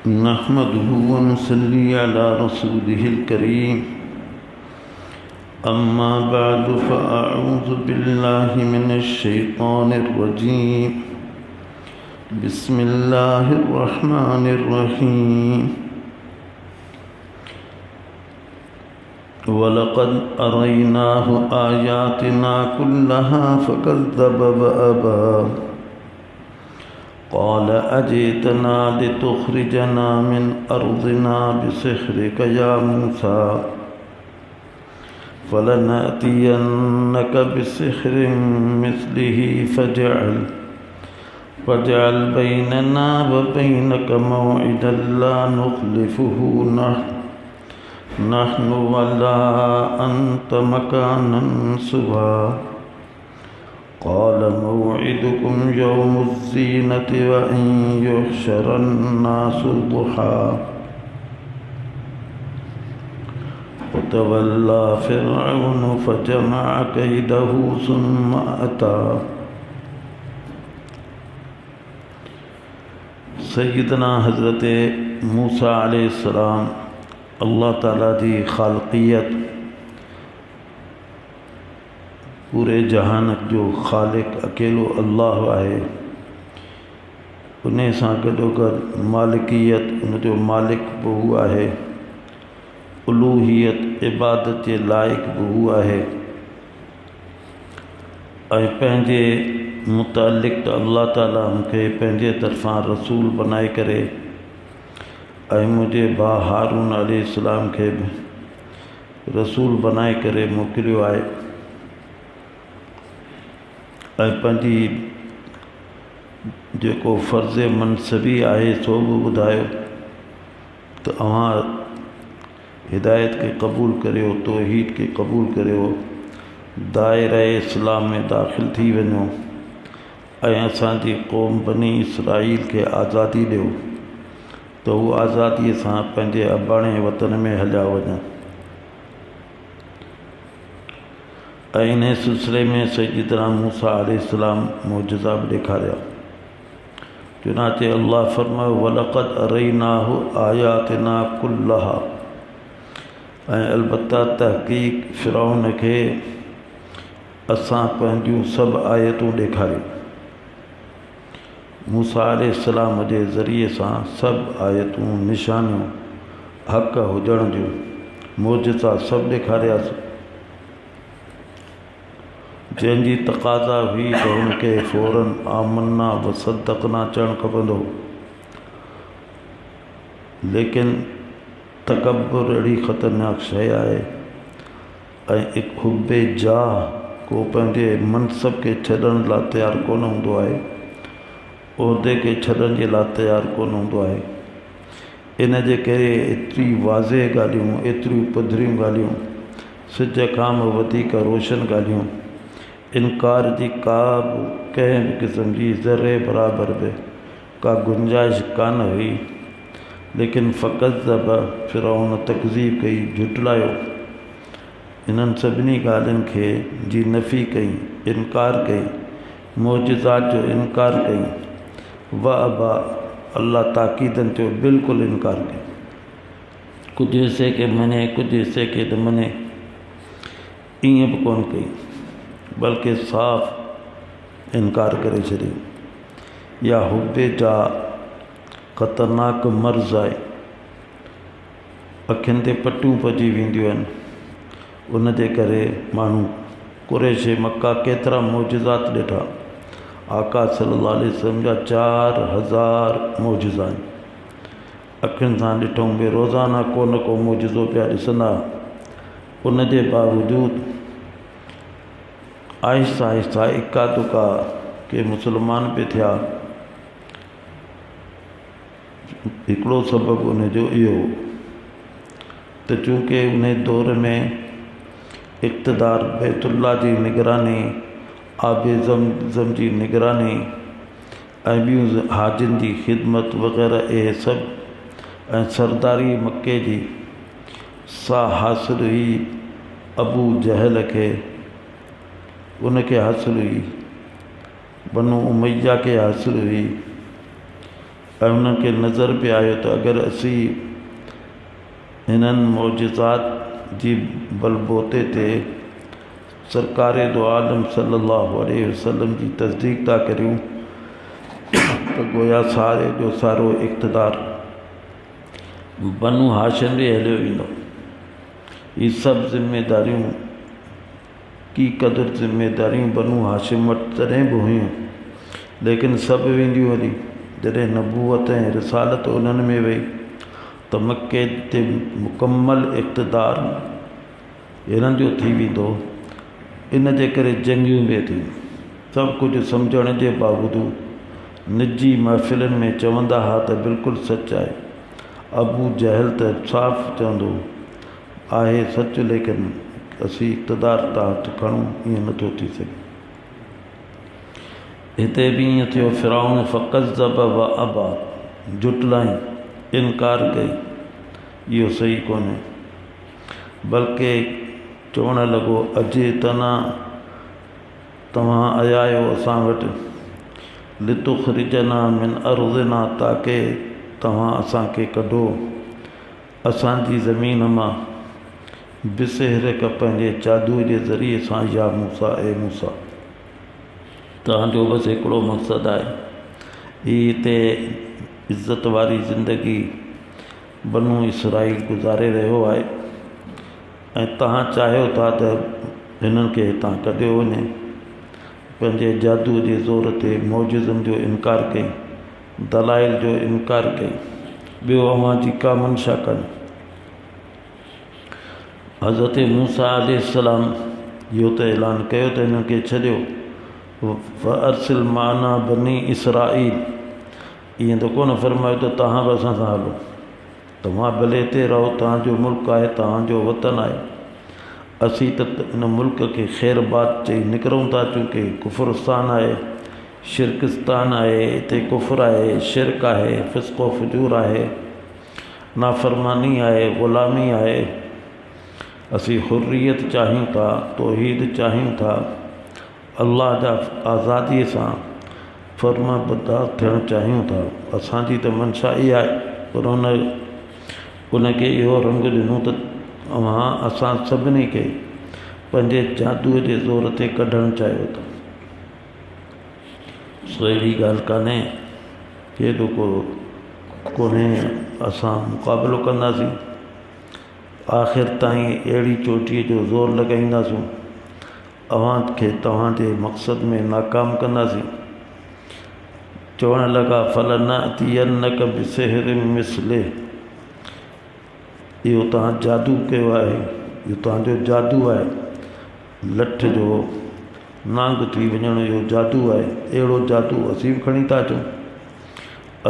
नहमदुहु व नुसल्ली अला रसूलिहिल करीम। अम्मा बअदु फ़अऊज़ु बिल्लाहि मिनश शैतानिर रजीम। बिस्मिल्लाहिर रहमानिर रहीम। वलक़द अरयनाहु आयातिना कुल्लहा फ़कज़्ज़ब व अबा। क़ाल अजीतना लितुख़रिजना मिन अर्ज़िना बिसिह्रिक या मूसा फ़लनअतियन्नक बिसिह्रिन मिस्लिही फ़जअल बैनना व बैनक मौइदन ला नुख़्लिफ़ुहु नहनु वला अन्त मकानन सुवा। क़ाल मौइदुकुम यौमुज़्ज़ीनति व अन युहशरन्नासु दुहा। फ़तवल्ला फ़िरऔनु फ़जमअ कैदहु सुम्म अता। सय्यदना हज़रत मूसा अलैहिस्सलाम अल्लाह ताला जी ख़ालिक़ियत पूरे जहान जो ख़ालिक़ अकेलो अल्लाह आहे। उन सां गॾोगॾु मालिकियत उन जो मालिक बि हू आहे। उलूहियत इबादत जे लाइक़ बि हू आहे। ऐं पंहिंजे मुतालिक़ त अल्लाह ताला मूंखे पंहिंजे तरफ़ां रसूल बनाए करे ऐं मुंहिंजे भाउ हारून अलैहिस्सलाम खे बि रसूल बनाए करे मोकिलियो आहे। ऐं पंहिंजी जेको फ़र्ज़ मनसबी आहे सो बि ॿुधायो त अव्हां हिदायत खे क़बूल करियो, तौहीद खे क़बूल करियो, दायरे इस्लाम में दाख़िल थी वञो ऐं असांजी क़ौम बनी इसराईल खे आज़ादी ॾियो त हू आज़ादीअ सां पंहिंजे अबाणे वतन में हलिया वञनि। ऐं इन सिलसिले में सय्यदना मूसा अलैहिस्सलाम मोजज़ा बि ॾेखारिया। चुनांचे अल्लाह फरमायो वलक़द अरयनाहु आयातिना कुल्लहा। ऐं अलबत्ता तहक़ीक़ फ़िरऔन खे असां पंहिंजूं सभु आयतूं ॾेखारियूं। मूसा अलैहिस्सलाम जे ज़रिए सां सभु आयतूं निशानियूं हक़ हुजण जूं मोजज़ा सभु ॾेखारियासीं। जंहिंजी तक़ाज़ा हुई त हुनखे फ़ौरन आमन्ना व सद्दक़ना चवणु खपंदो, लेकिन तकब्बुर अहिड़ी ख़तरनाक शइ आहे ऐं हिकु हुब्बे जाह को पंहिंजे मनसब खे छॾण लाइ तयारु कोन हूंदो आहे, उहिदे खे छॾण जे लाइ तयारु कोन हूंदो आहे। इन जे करे एतिरी वाज़े ॻाल्हियूं, एतिरियूं पधरियूं ॻाल्हियूं, सिज खां बि वधीक रोशन ॻाल्हियूं, इनकार जी का बि कंहिं बि क़िस्म जी ज़रे बराबरि बि का गुंजाइश कान हुई। लेकिन फ़कज़्ज़ब फ़िरऔन तकज़ीब कई, झुटलायो, इन्हनि सभिनी ॻाल्हियुनि खे जी नफ़ी कई, इनकार कई, मोजज़ात जो इनकार कई। व अबा अल्लाह ताक़ीदन चयो बिल्कुलु इनकार कई। कुझु हिसे खे मञे, कुझु हिसे खे न मञे, ईअं बि कोन कई, बल्कि साफ़ इनकार करे छॾियो। या हुब्बे जा ख़तरनाक मर्ज़ आहे, अखियुनि ते पटियूं पइजी वेंदियूं आहिनि। उन जे करे माण्हू कुरैश मक्का केतिरा मोजज़ात ॾिठा। आका सल्लल्लाहु अलैहि वसल्लम जा 4000 मोजज़ा आहिनि। अखियुनि सां ॾिठूं बि रोज़ाना को न को मोजज़ो पिया ॾिसंदा। उन जे बावजूदि आहिस्ता आहिस्ता इक्का दुक्का के मुसलमान पे थिया। हिकिड़ो सबबु उन जो इहो त चूंकि उन दौर में इक़्तिदार बैतुल्ला जी निगरानी, आबे ज़मज़म जी निगरानी ऐं ॿियूं हाजियुनि जी ख़िदमत वग़ैरह इहे सभु ऐं सरदारी मके जी सा हासिल हुई अबू जहल खे, उनखे हासिल हुई। बनु उमैया के हासिल हुई। ऐं उन्हनि खे नज़र बि आयो त अगरि असीं हिननि मौजज़ात जी बलबोते ते सरकार दो आलम सल्लल्लाहु अलैहि वसल्लम जी तस्दीक था करियूं तो गोया सारे जो सारो इक़्तिदार बनु हाशिम ॾे हलियो वेंदो। ये सभु ज़िम्मेदारियूं की क़दुरु ज़िम्मेदारियूं बनु हाशिम वटि तॾहिं बि हुयूं, लेकिन सभु वेंदियूं हली। जॾहिं नबूवत ऐं रिसालत उन्हनि में वई त मके ते मुकमल इक़्तिदार हिननि जो थी वेंदो। इन जे करे जंगियूं बि थियूं। सभु कुझु सम्झण जे बावजूदि निजी महफ़िलनि में चवंदा हा त बिल्कुलु सच आहे। अबू जहल त साफ़ चवंदो आहे सच, लेकिन असीं इक़्तिदार था हथु खणूं, ईअं नथो थी सघे। हिते बि ईअं थियो। फ़िरौन फ़क़ज़्ज़ब व अबा, जुटलाई, इनकार कई। इहो सही कोन्हे, बल्कि चवणु लॻो अॼु तना तव्हां आया आहियो असां वटि लितुख़रिजना मिन अर्ज़िना, ताके तव्हां असांखे कढो असांजी ज़मीन मां बिसिहरिक, पंहिंजे जादू जे ज़रिए सां। या मूसा, ए मूसा, तव्हांजो बसि हिकिड़ो मक़सदु आहे। ही हिते इज़त वारी ज़िंदगी बनु इसराईल गुज़ारे रहियो आहे ऐं तव्हां चाहियो था त हिननि खे हितां कढियो वञे। पंहिंजे जादू जे ज़ोर ते मौजज़नि जो इनकार कई, दलाइल जो इनकार कई। ॿियो अव्हां जी का मंशा कनि। हज़रत मूसा अलैहिस्सलाम इहो त ऐलान कयो त हिननि खे छॾियो। फ़अरसिल माना बनी इसराईल, ईअं त कोन फ़रमायो त तव्हां बि असां सां हलो। तव्हां भले हिते रहो, तव्हांजो मुल्क आहे, तव्हांजो वतन आहे। असीं त इन मुल्क खे ख़ैरबाद चई निकिरूं था, चूंकि कुफ़ुरस्तान आहे, शिरकिस्तान आहे। हिते कुफ़ुर आहे, शिरक आहे, फ़िस्क़ो फ़ुजूर आहे, नाफ़रमानी आहे, ग़ुलामी आहे। असीं हुर्रियत चाहियूं था, तौहीद चाहियूं था, अल्लाह जा आज़ादीअ सां फ़र्मा बरदार थियणु चाहियूं था। असांजी त मंशा इहा आहे। पर उनखे इहो रंग ॾिनो त असां सभिनी खे पंहिंजे जादूअ जे ज़ोर ते कढणु चाहियो था। सो अहिड़ी ॻाल्हि कान्हे, केॾो को कोन्हे, असां मुक़ाबिलो कंदासीं। आख़िर ताईं अहिड़ी चोटीअ जो ज़ोर लॻाईंदासीं, अव्हांखे तव्हांजे मक़सद में नाकाम कंदासीं। चवणु लॻा फलनअतियन्नक बिसिहरिन मिस्लिह, इहो तव्हां जादू कयो आहे, इहो तव्हांजो जादू आहे। लठ जो नांग थी वञण जो जादू आहे। अहिड़ो जादू असीं बि खणी था अचूं।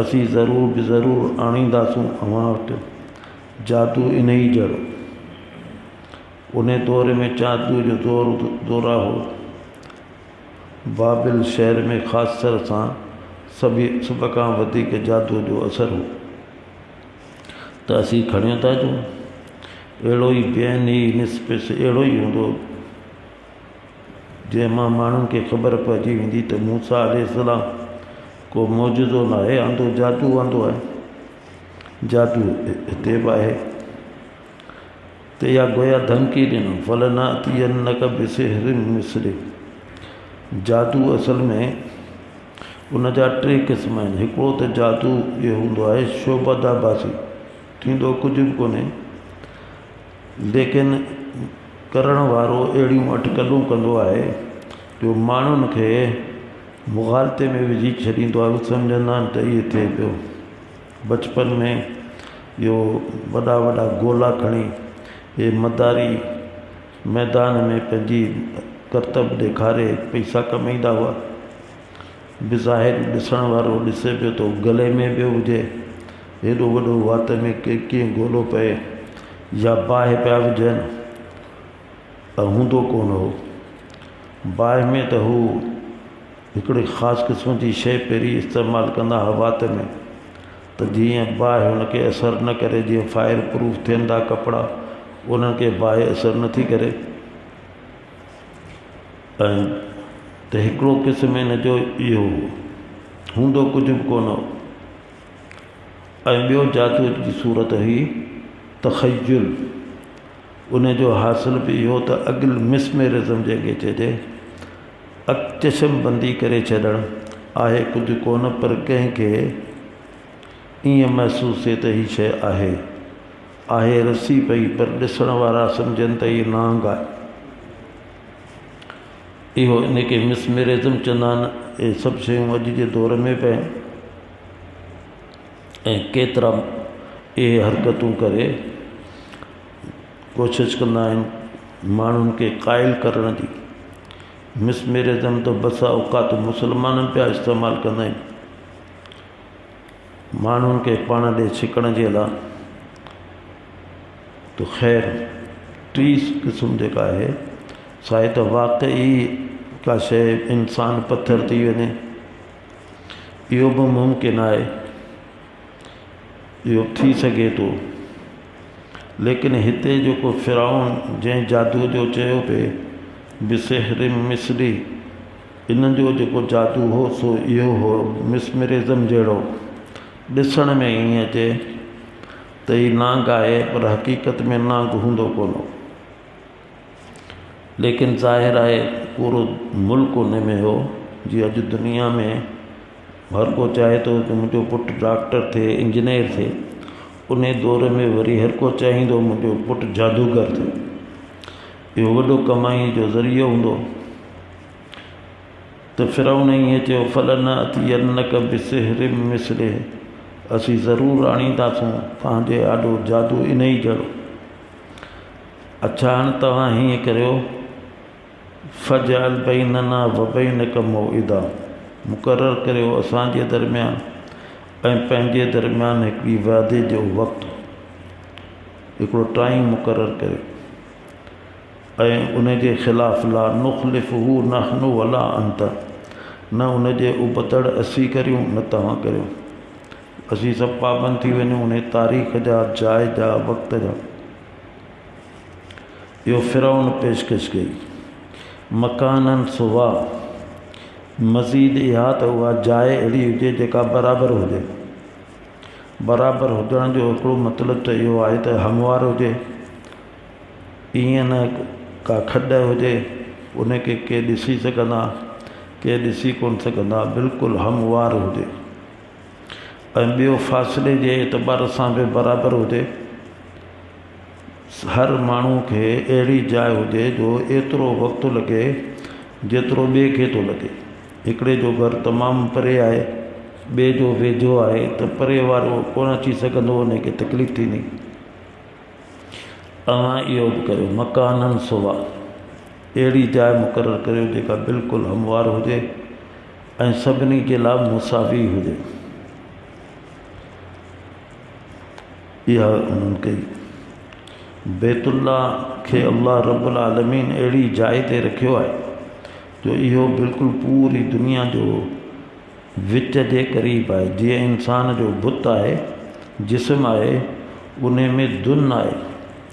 असीं ज़रूर बि ज़रूरु आणींदासूं अव्हां वटि जादू इन ई जहिड़ो। उन दौर में जादू जो दौरा हो। बाबिल शहर में ख़ासि तरह सां सभ खां वधीक जादू जो असरु हो। त असीं खणियो था अचूं। अहिड़ो ई बेनी निस्बत अहिड़ो ई हूंदो जंहिंमां माण्हुनि खे ख़बर पइजी वेंदी त मूसा अलैहिस्सलाम को मौजूदो न आहे, आंदो जादू आंदो आहे। जादू हिते बि आहे। त इहा गोया धमकी ॾिनो, फलनअतियन्नक बिसिहरिन मिस्लिह। जादू असल में उन जा टे क़िस्म आहिनि। हिकिड़ो त जादू इहो हूंदो आहे शोबदाबासी, थींदो कुझु बि कोन्हे, लेकिन करण वारो अहिड़ियूं अटकलूं कंदो आहे जो माण्हुनि खे मुग़ालते में विझी छॾींदो आहे। उहे सम्झंदा आहिनि त इहे थिए पियो। बचपन में इहो वॾा वॾा गोला खणी हे मदारी मैदान में पंहिंजी करतब ॾेखारे पैसा कमाईंदा हुआ। बिज़ाहिर ॾिसण वारो ॾिसे पियो थो गले में पियो हुजे, हेॾो वॾो वात में कीअं गोलो पए या बाहि पिया विझनि, हूंदो कोन हो। बाहि में त हू हिकिड़े ख़ासि क़िस्म जी शइ पहिरीं इस्तेमालु कंदा हुआ वात में, त जीअं बाहि हुनखे असरु न करे। जीअं फायर प्रूफ थियनि था कपिड़ा, उन्हनि खे बाहि असरु नथी करे। ऐं त हिकिड़ो क़िस्म हिन जो इहो हूंदो कुझु बि कोन हो। ऐं ॿियो जादू जी सूरत हुई तख़य्युल। उन जो हासिल बि इहो त अॻिल मिसमेरिज़म जंहिंखे चइजे, चशम बंदी करे छॾणु आहे कुझु कोन, पर कंहिंखे ईअं महसूस थिए त हीअ शइ आहे रसी पई, पर ॾिसण वारा सम्झनि त हीअ नांग आहे। इहो इनखे मिसमेरिज़म चवंदा आहिनि। इहे सभु शयूं अॼु जे दौर में पिया आहिनि ऐं केतिरा इहे हरकतूं करे कोशिशि कंदा आहिनि माण्हुनि खे क़ाइल करण जी। मिसमेरिज़म त बसा औकात मुस्लमान पिया इस्तेमालु कंदा आहिनि माण्हुनि खे पाण ॾे छिकण जे लाइ। तो ख़ैर 30 क़िस्म जेका आहे साहे त वाक़ई का शइ इंसान पथर थी वञे, इहो बि मुमकिन आहे, इहो थी सघे थो। लेकिन हिते जेको फ़िरौन जंहिं जादू जो चयो पिए बिसिहरिम मिस्री, इन जो जेको जादू हो सो इहो हो मिसमेरिज़म जहिड़ो। ॾिसण में ईअं अचे त हीअ नांग आहे, पर हक़ीक़त में नांग हूंदो कोन। लेकिन ज़ाहिर आहे पूरो मुल्क उन में हो। जीअं अॼु दुनिया में हर को चाहे थो त मुंहिंजो पुटु डॉक्टर थिए, इंजीनियर थिए, उन दौर में वरी हर को चाहींदो मुंहिंजो पुटु जादूगर थिए। इहो वॾो कमाई जो ज़रियो हूंदो। त फ़िरौन ईअं चयो फलनअतियन्नक बिसिहरिम मिस्लिह, असीं ज़रूरु आणींदासूं तव्हांजे आॾो जादू इन ई जहिड़ो। अच्छा हाणे तव्हां हीअं करियो फजअल बैनना व बैनक मौइदा, मुक़ररु करियो असांजे दरमियान ऐं पंहिंजे दरमियान हिकिड़ी वादे जो वक़्तु, हिकिड़ो टाइम मुक़ररु करियो ऐं उन जे ख़िलाफ़ ला नुख़लिफ़ुहु नहनु वला अंत, न उन जे उबतड़ असीं करियूं न तव्हां करियो। असीं सभु पाबंद थी वञूं उन तारीख़ जा, जाइ जा, वक़्त जा। इहो फ़िरौन पेशकश कई। मकानन सुवा, मज़ीद इहा त उहा जाइ अहिड़ी हुजे जेका बराबरि हुजे। बराबरि हुजण जो हिकिड़ो मतिलबु त इहो आहे त हमवार हुजे, ईअं न का खॾ हुजे उनखे के ॾिसी सघंदा के ॾिसी कोन सघंदा, बिल्कुलु हमवार हुजे। ऐं ॿियो फ़ासिले जे एतबार सां बि बराबरि हुजे। हर माण्हू खे अहिड़ी जाइ हुजे जो एतिरो वक़्तु लॻे जेतिरो ॿिए खे थो लॻे। हिकिड़े जो घरु तमामु परे आहे, ॿिए जो वेझो आहे, त परे वारो कोन अची सघंदो, उनखे तकलीफ़ थींदी। तव्हां इहो बि करियो मकाननि सुवा, अहिड़ी जाइ मुक़ररु करियो जेका बिल्कुलु हमवार हुजे ऐं सभिनी जे लाइ मुसावी हुजे। इहा उन्हनि कई। बैतुल्ला खे अल्लाह रब्बुल आलमीन अहिड़ी जाइ ते रखियो आहे जो इहो बिल्कुलु पूरी दुनिया जो विच जे क़रीब आहे। जीअं इंसान जो बुत आहे, जिस्म आहे, उन में दुन आहे,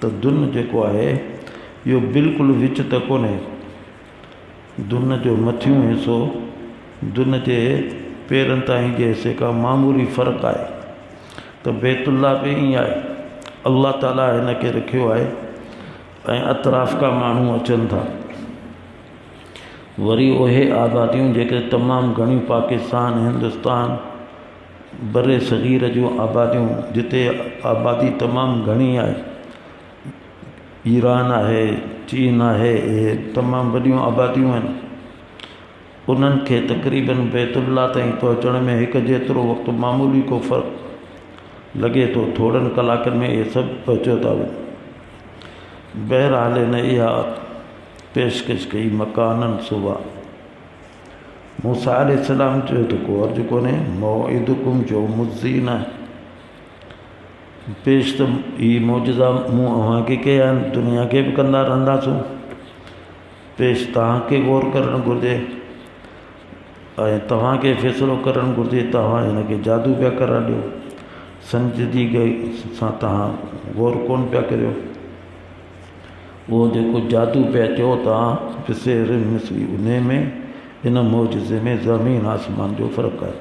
त दुन जेको आहे इहो बिल्कुलु विच त कोन्हे। दुन जो मथियों हिसो दुन जे पेरनि ताईं जे हिसे खां मामूली फ़र्क़ु आहे। त बैतुल्ला बि ईअं आहे, अल्लाह ताला हिन खे रखियो आहे ऐं अतराफ़ खां माण्हू अचनि था। वरी उहे आबादियूं जेके तमामु घणियूं पाकिस्तान, हिंदुस्तान, बरे सग़ीर जूं आबादियूं जिते आबादी तमामु घणी आहे, ईरान आहे, चीन आहे, इहे तमामु वॾियूं आबादियूं आहिनि। उन्हनि खे तक़रीबन बैतुल्ला ताईं पहुचण में हिकु जेतिरो वक़्तु मामूली को फ़र्क़ु लॻे थो, थोड़नि कलाकनि में इहे सभु पहुचो था वञनि। बहरहाल हिन इहा पेशकश कई मकाननि सुवा। मूसा अलैहिस्सलाम जो त को अर्ज़ु कोन्हे, मौइदुकुम जो मुज़ीन पेश त ही मौजज़ा मूं अव्हांखे कया आहिनि, दुनिया खे बि कंदा रहंदासूं। पेश तव्हांखे गौर करणु घुरिजे ऐं तव्हांखे फ़ैसिलो करणु घुरिजे। तव्हां हिनखे जादू पिया करां ॾियो, संजीदगी सां तव्हां गौर कोन पिया करियो। उहो जेको जादू पिया चयो तव्हां बिसिहरिम मिस्री, उन में इन मौजज़े में ज़मीन आसमान जो फ़र्क़ु आहे।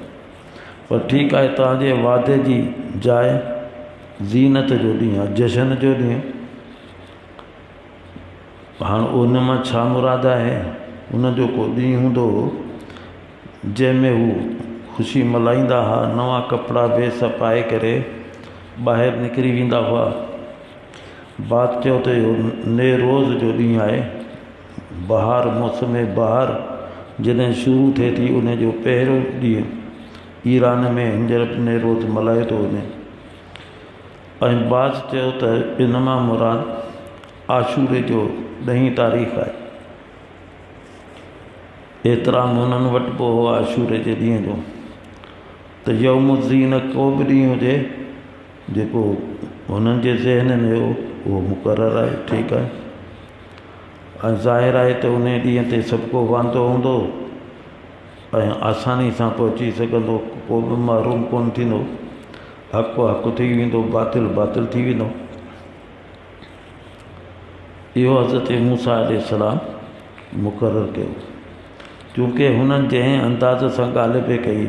पर ठीकु आहे, तव्हांजे वादे जी जाइ ज़ीनत जो ॾींहुं आहे, जशन जो ॾींहुं। हाणे उन मां छा मुराद आहे? उनजो को ॾींहुं हूंदो जंहिंमें हू ख़ुशी मल्हाईंदा हुआ, नवां कपिड़ा वेस पाए करे ॿाहिरि निकिरी वेंदा हुआ। बात चयो त इहो नेरोज़ जो ॾींहुं आहे। बहार, मौसम बहार जॾहिं शुरू थिए थी, उन जो पहिरियों ॾींहुं ईरान में हींअर नेरोज़ मल्हायो थो वञे। ऐं बाज़ चयो त इन मां मुराद आशूरे जो 10 तारीख़ आहे। एतिराम उन्हनि वटि पोइ हो आशूरे जे ॾींहं जो। त यौम ज़ीन को बि ॾींहुं हुजे जेको हुननि जे ज़हन में हो, उहो मुक़ररु आहे, ठीकु आहे। ऐं ज़ाहिर आहे त उन ॾींहं ते सभु को वांदो हूंदो ऐं आसानी सां पहुची सघंदो, को बि महरूम कोन थींदो। हक़ु हक़ु थी वेंदो, बातिल बातिल थी वेंदो। इहो हज़रत मूसा अलैहिस्सलाम मुक़ररु कयो। चूंकि हुननि जंहिं अंदाज़ सां ॻाल्हि पे कई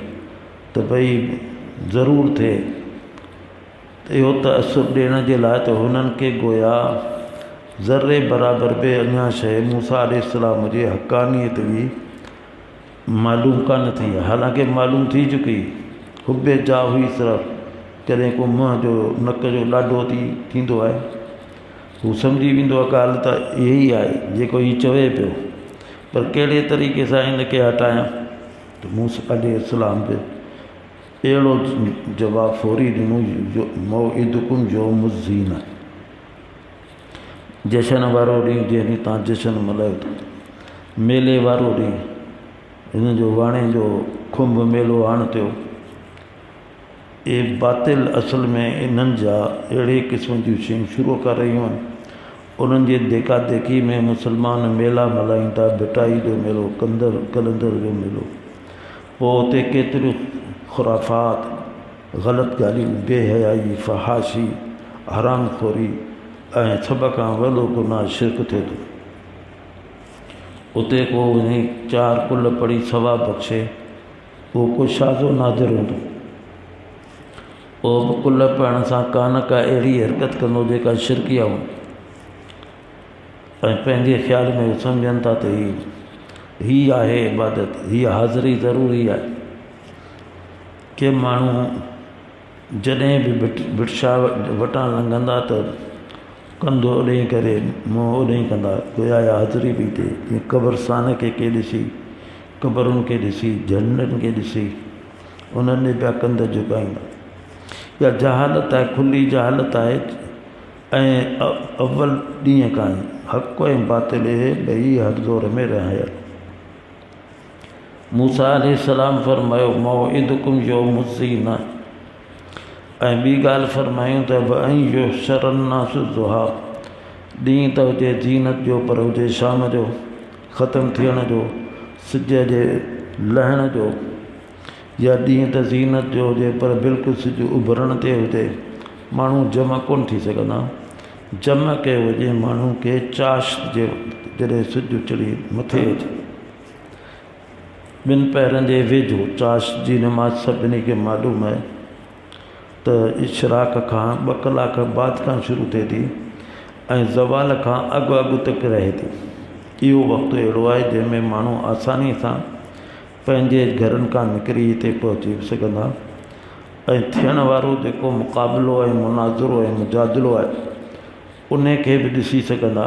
त भई ज़रूरु थिए, त इहो त असुरु ॾियण जे लाइ त हुननि खे गोया ज़र्रे बराबरि बि अञा शइ मूसा अलैहिस्सलाम जी हक़ानियत जी मालूम कान थी। हालांकि मालूम थी चुकी, हुबे जा हुई सिर्फ़ु कॾहिं को मुंहं जो नक जो ॾाढो थींदो आहे, हू सम्झी वेंदो आहे ॻाल्हि त इहा ई आहे जेको हीउ चवे पियो, पर कहिड़े तरीक़े सां हिनखे हटायां। त मूसा अलैहिस्सलाम बि अहिड़ो जवाबु फौरी ॾिनो, मौइदुकुम यौम ज़ीना, जशन वारो ॾींहुं जंहिं ॾींहुं तव्हां जशन मल्हायो था, मेले वारो ॾींहुं। हिन जो वाणे जो खुंभ मेलो हाणे थियो। ये बातिल असल में इन्हनि जा अहिड़े क़िस्म जूं शयूं शुरू करे रहियूं आहिनि। उन्हनि जे देखा देखी में मुस्लमान मेला मल्हाइनि था, बिटाई जो मेलो, कलंदर जो मेलो। पोइ उते केतिरियूं ख़ुराफ़ात, ग़लति ॻाल्हियूं, बेहयाई, फ़हाशी, हरामखोरी ऐं सभ खां वॾो गुनाह शिरक थिए थो। उते को वञी 4 कुल पढ़ी सवाबु बख़्शे, उहो को शाज़ो नादिर हूंदो। पोइ बि कुल पढ़ण सां का न का अहिड़ी हरकत कंदो जेका शिरकिया हूंदी। ऐं पंहिंजे ख़्याल में सम्झनि था त हीअ आहे इबादत, हीअ हाज़िरी ज़रूरी आहे। के माण्हू जॾहिं बि भिक्षा वटां लंघंदा त कंधो ओॾे करे मुंहुं ओॾे कंदा, गोया हाज़िरी बि थिए। जीअं क़ब्रस्तान खे ॾिसी, क़बरुनि खे ॾिसी, झंडनि खे ॾिसी उन्हनि ॿिया कंध झुकाईंदा। इहा जहालत आहे, खुली जहालत आहे। ऐं अव्वल ॾींहं खां ई हक़ ऐं बातिल ॿई हर दौर में रहिया। मूसा अलैहिस्सलाम फरमायो मौइदुकुम यौम ज़ीना। ऐं ॿी ॻाल्हि फरमायूं त वअन युहशर अन्नासु ज़ुहा, ॾींहुं त हुजे ज़ीनत जो पर हुजे शाम जो, ख़तमु थियण जो, सिज जे लहण जो। या ॾींहुं त ज़ीनत जो हुजे पर बिल्कुलु सिज उभरण ते हुजे, माण्हू जमा कोन थी सघंदा। जम कयो हुजे माण्हू खे चाश जे जॾहिं सिज चढ़ी मथे अचे, 2 पैरनि जे वेझो। चाश जी नमाज़ सभिनी खे मालूम आहे त इशराक खां 2 कलाक बाद खां शुरू थिए थी ऐं ज़वाल खां अॻु अॻु तक रहे थी। इहो वक़्तु अहिड़ो आहे जंहिंमें माण्हू आसानी सां पंहिंजे घरनि खां निकिरी हिते पहुची सघंदा। ऐं थियण वारो जेको मुक़ाबिलो ऐं मुनाज़िरो ऐं मुजादिलो आहे उन खे बि ॾिसी सघंदा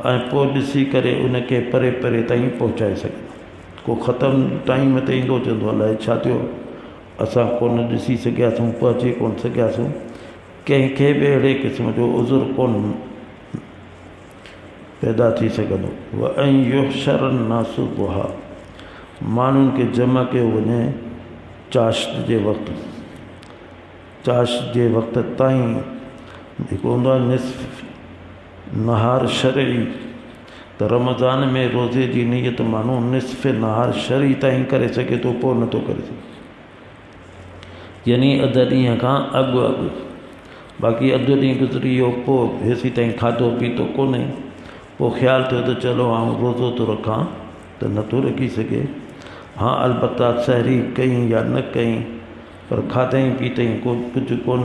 ऐं पोइ ॾिसी करे उनखे परे परे ताईं पहुचाए सघंदा। को ख़तमु टाइम ते ईंदो चवंदो अलाए छा थियो, असां कोन ॾिसी सघियासीं, पहुची कोन सघियासीं। कंहिंखे बि अहिड़े क़िस्म जो उज़ुर कोन पैदा थी सघंदो। वअन युहशर अन्नासु ज़ुहा, माण्हुनि खे जमा कयो वञे चाश्त जे वक़्तु। चाश्त जे वक़्त ताईं जेको हूंदो आहे निस्फ़ नहार शरई, त रमज़ान में रोज़े जी नियत माण्हू निस्फ़ नहार शरई ताईं करे सघे थो, पोइ नथो करे सघे, यानी अधु ॾींहं खां अॻु अॻु। बाक़ी अधु ॾींहुं गुज़री वियो, पोइ हेसि ताईं खाधो पीतो कोन्हे, पोइ ख़्यालु थियो त चलो आउं रोज़ो थो रखां, त नथो रखी सघे। हाँ अलबत्ता सहरी कई या न कई पर खाधई पीतई कुझु कोन।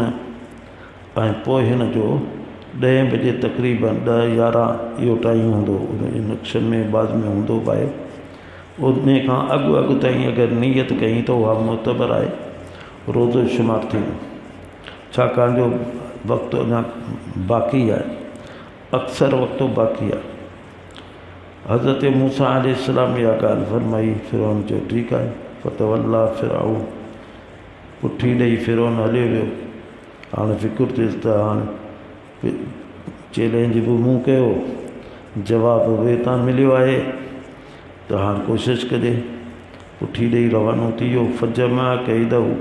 ऐं पोइ हिन जो 10 बजे तक़रीबन 10-11 इहो टाइम हूंदो, उन नक्शनि में बाद में हूंदो बि आहे। उन खां अॻु ताईं अगरि नियत कई त उहा मुतबर आहे, रोज़ो शुमार थींदो। छाकाणि जो वक़्तु अञा बाक़ी आहे, अक्सर वक़्तु बाक़ी आहे। हज़रत मूसा अलैहिस्सलाम इहा ॻाल्हि फरमाई, फ़िरौन चयो ठीकु आहे। फ़तवल्ला फ़िरऔन, पुठी ॾेई फ़िरौन हलियो वियो। हाणे फ़िकुर थिएसि त हाणे चैलेंज बि मूं कयो, जवाबु ॿिए तां मिलियो आहे, त हाणे कोशिशि कजे। पुठी ॾेई रवानो थी वियो। फजमा कईदहू,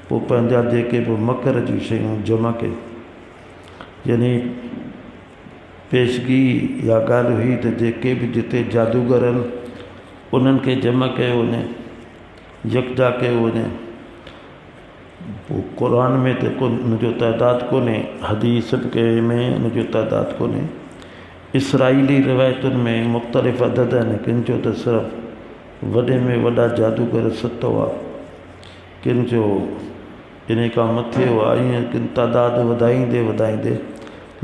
पोइ पंहिंजा जेके बि मकर जूं शयूं जमा कयूं। यानी पेशगी इहा ॻाल्हि हुई त जेके बि जिते जादूगर आहिनि उन्हनि खे जमा कयो वञे, यकजा कयो वञे। पोइ क़ुर में त उनजो तइदादु कोन्हे, हदीस के में उनजो तइदादु कोन्हे। इसराइली रिवायतुनि में मुख़्तलिफ़ अदद आहिनि। किन जो त सिर्फ़ु वॾे में वॾा जादूगर 7 हुआ, किन जो इन खां मथे हुआ। ईअं किन तइदादु वधाईंदे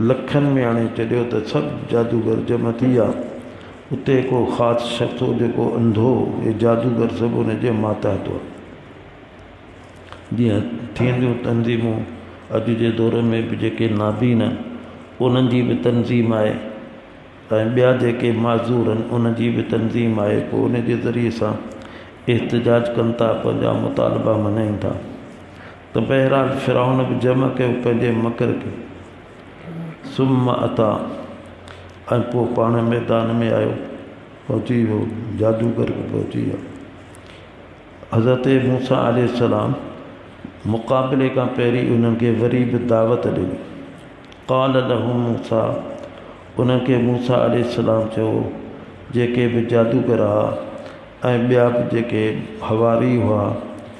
लखनि में हाणे चढ़ियो त सभु जादूगर जमा थी विया। उते को ख़ासि शख़्स हो जेको अंधो, इहे जादूगर सभु उनजे मातहत हुआ। जीअं थींदियूं तंज़ीमूं अॼु जे दौर में बि जेके नाबीन उन्हनि जी बि तंज़ीम आहे, ऐं ॿिया जेके माज़ूर आहिनि उन जी बि तंज़ीम आहे। पोइ उन जे ज़रिए सां एहतिजाज कनि था, पंहिंजा मुतालबा मञाइनि था। त बहरहाल फ़िरौन बि जमा कयो पंहिंजे मकर खे। सुम्मा अता, ऐं पोइ पाण मैदान में आयो, पहुची वियो, जादूगर बि पहुची वियो। हज़रत मूसा अलैहिस्सलाम मुक़ाबिले खां पहिरीं उन्हनि खे वरी बि दावत ॾिनी। क़ाल लहू मूसा, उन्हनि खे मूसा अलैहिस्सलाम चयो, जेके बि जादूगर हुआ ऐं ॿिया बि जेके हवारी हुआ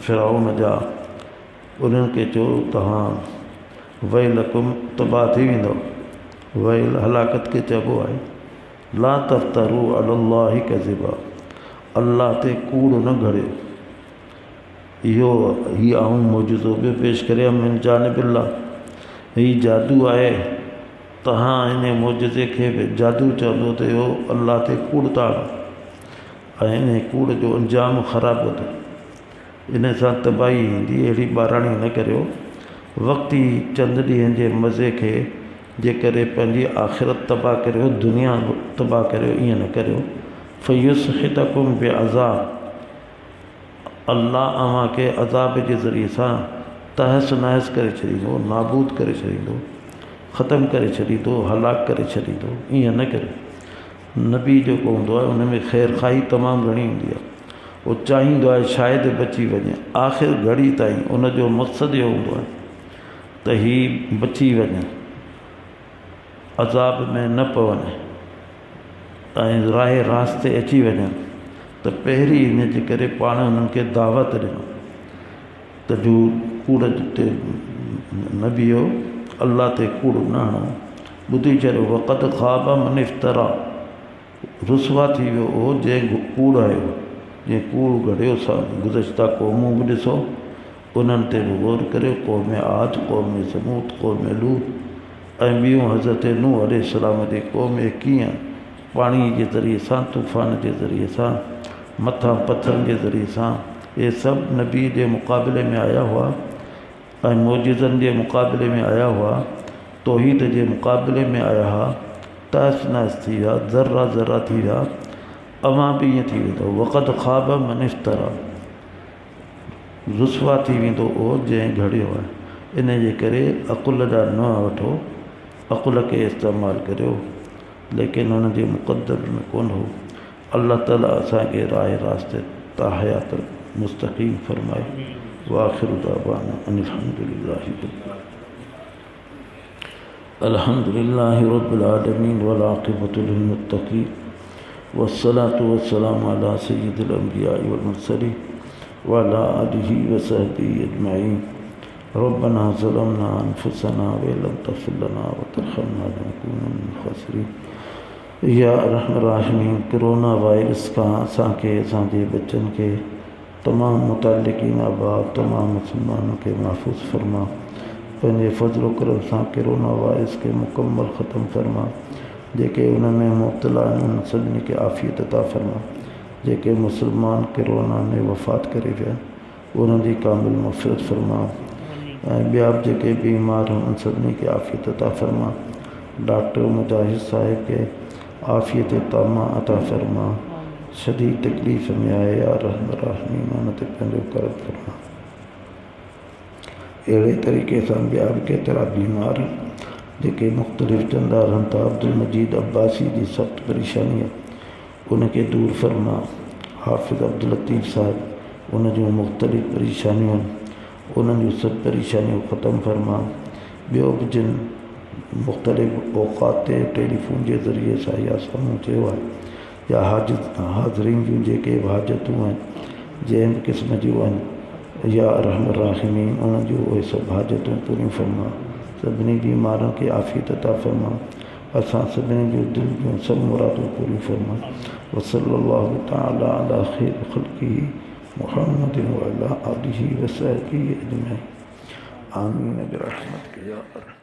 फ़िरौन जा, उन्हनि खे चयो तव्हां वैलकुम तबाह थी वेंदो। वैल हलाकत खे चइबो आहे। ला तफ़्तरू अलल्लाहि कज़िबा, अल्लाह ते कूड़ न घड़ियो। हीउ आऊं मौजूदो बि पेश करियां मिन जानिबिल्लाह, हीउ जादू आहे। तव्हां इन मौजूदे खे बि जादू चवंदो त इहो अल्लाह ते कूड़ था हणो, ऐं इन कूड़ जो अंजाम ख़राबु हूंदो, इन सां तबाही ईंदी। अहिड़ी ॿाराणी न करियो। वक़्ती चंद ॾींहंनि जे मज़े खे जे करे पंहिंजी आख़िरत तबाह करियो, दुनिया तबाह करियो, ईअं न करियो। फ़युस्हितकुम बिअज़ाब, अल्लाह अव्हां खे अज़ाब जे ज़रिए सां तहस नहस करे छॾींदो, नाबूद करे छॾींदो, ख़तमु करे छॾींदो, हलाक करे छॾींदो। ईअं न करियो। नबी जेको हूंदो आहे उन में ख़ैर ख़ाही तमामु घणी हूंदी आहे। उहो चाहींदो आहे शायदि बची वञे, आख़िर घड़ी ताईं उनजो मक़सदु इहो हूंदो आहे त हीउ बची वञे, अज़ाब में न पवनि ऐं राह रास्ते अची वञनि। त पहिरीं इन जे करे पाण उन्हनि खे दावत ॾिनो त जो कूड़ ते न बीहो, अल्लाह ते कूड़ न हणो। ॿुधी छॾियो, वक़्त ख़ाब मन इफ़्तरा, रुसवा थी वियो हो जंहिं कूड़ आयो, जंहिं कूड़ घड़ियो। सा गुज़श्ता क़ौमूं बि ॾिसो, उन्हनि ते बि ग़ौर करियो। क़ौम आद, क़ौम समूद, क़ौम लूत ऐं ॿियूं हज़रत नूह अलैहिस्सलाम जी क़ौम कीअं पाणीअ जे ज़रिए सां, तूफ़ान जे ज़रिए सां, मथां पथरनि जे ज़रिए सां, इहे सभु नबी जे मुक़ाबले में आया हुआ ऐं मौजज़नि जे मुक़ाबले में आया हुआ, तौहीद जे मुक़ाबले में आया हुआ। तहस नहस थी विया, ज़र्रा ज़र्रा थी विया। अव्हां बि ईअं थी वेंदो। वक़्त ख़ाब मन इफ़्तरा, रुसवा थी वेंदो उहो जंहिं घड़ियो आहे। इन जे करे अक़ुल ॾांहुं न वठो, अक़ुल खे इस्तेमालु करियो, लेकिन हुन जे मुक़दर में कोन हो। अल्लाह ताला असांखे राह रास्ते ता हयात मुस्तक़ीम फरमाए। वाखिरु दावाना अल्हम्दुलिल्लाहि रब्बिल आलमीन वल आक़िबतु लिल मुत्तक़ीन वस्सलातु वस्सलामु अला सय्यिदिल अंबियाइ वल मुरसलीन व अला आलिहि व सहबिहि अजमईन। रब्बना ज़लमना अनफुसना व लम तग़फिर लना व तरहमना लनकूनन्ना मिनल ख़ासिरीन। या रहमान राहिमीन, कोरोना वायरस खां असांखे, असांजे बच्चनि खे तमाम मुतालिकीन अहबाब तमाम मुसलमानों के महफूज फरमा। पंहिंजे फजल करम सां कोरोना वायरस के मुकम्मल ख़त्म फरमा। जेके उनमें मुब्तला आहिनि उन सभिनी खे आफ़ियत अता फरमा। जेके मुसलमान कोरोना में वफ़ात करे विया उन्हनि जी कामिल मग़फ़िरत फरमा। ऐं ॿिया बि जेके बीमार आहिनि उन सभिनी खे आफ़ियत अता फरमा। डॉक्टर मुजाहिद साहिब के आफ़ियत तामा अता फरमा। शदीद तकलीफ़ में आए या रहम रहीम उन ते पंहिंजो करम फरमा। अहिड़े तरीक़े सां ॿिया बि केतिरा बीमार जेके मुख़्तलिफ़ चंदा रहनि था। अब्दुल मजीद अब्बासी जी सख़्त परेशानी आहे उनखे दूर फरमा। हाफ़िज़ अब्दुल लतीफ़ साहिब उन जूं मुख़्तलिफ़ परेशानियूं आहिनि उन्हनि जूं सभु परेशानियूं ख़त्म फरमा। ॿियो बि जिन मुख़्तलिफ़ औक़ात ते टेलीफोन जे ज़रिए सां या साम्हूं चयो आहे या हाज़रीन जूं जेके बि हाजतूं आहिनि जंहिं बि क़िस्म जूं आहिनि या रहम राहिमीन उन्हनि जूं उहे सभु हाजतूं पूरियूं फरमा। सभिनी बीमारनि खे आफ़ियत अता फरमा। असां सभिनी जूं दिलि जूं सभु मुरादूं पूरियूं फरमा। वसल्लल्लाहु तआला अला ख़ैरि ख़ल्क़िही मुहम्मदिन व अला आलिही व सहबिही अजमईन। आमीन बिरहमतिक या अरहम।